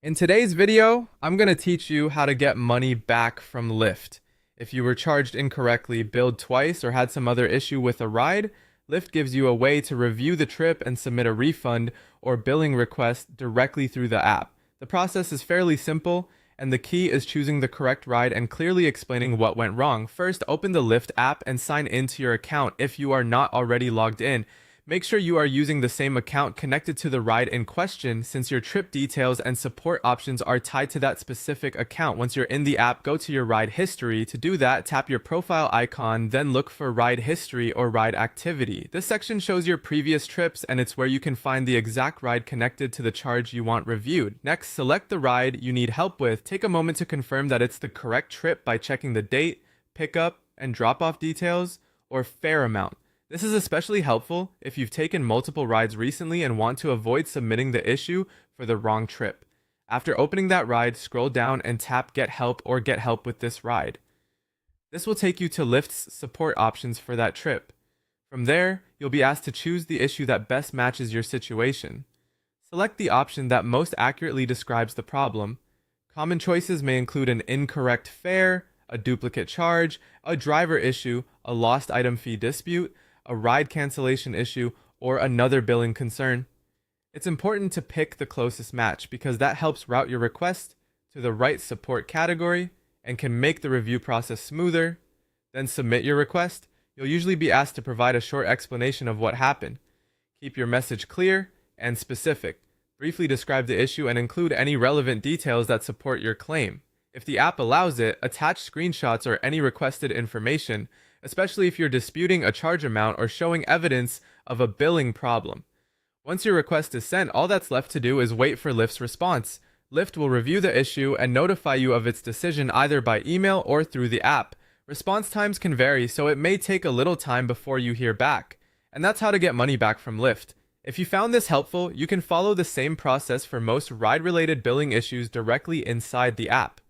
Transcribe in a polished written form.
In today's video, I'm going to teach you how to get money back from Lyft. If you were charged incorrectly, billed twice, or had some other issue with a ride, Lyft gives you a way to review the trip and submit a refund or billing request directly through the app. The process is fairly simple, and the key is choosing the correct ride and clearly explaining what went wrong. First, open the Lyft app and sign into your account if you are not already logged in. Make sure you are using the same account connected to the ride in question, since your trip details and support options are tied to that specific account. Once you're in the app, go to your ride history. To do that, tap your profile icon, then look for ride history or ride activity. This section shows your previous trips, and it's where you can find the exact ride connected to the charge you want reviewed. Next, select the ride you need help with. Take a moment to confirm that it's the correct trip by checking the date, pickup, and drop-off details, or fare amount. This is especially helpful if you've taken multiple rides recently and want to avoid submitting the issue for the wrong trip. After opening that ride, scroll down and tap Get Help or Get Help with this ride. This will take you to Lyft's support options for that trip. From there, you'll be asked to choose the issue that best matches your situation. Select the option that most accurately describes the problem. Common choices may include an incorrect fare, a duplicate charge, a driver issue, a lost item fee dispute, a ride cancellation issue, or another billing concern. It's important to pick the closest match because that helps route your request to the right support category and can make the review process smoother. Then submit your request. You'll usually be asked to provide a short explanation of what happened. Keep your message clear and specific. Briefly describe the issue and include any relevant details that support your claim. If the app allows it, attach screenshots or any requested information, especially if you're disputing a charge amount or showing evidence of a billing problem. Once your request is sent, all that's left to do is wait for Lyft's response. Lyft will review the issue and notify you of its decision either by email or through the app. Response times can vary, so it may take a little time before you hear back. And that's how to get money back from Lyft. If you found this helpful, you can follow the same process for most ride-related billing issues directly inside the app.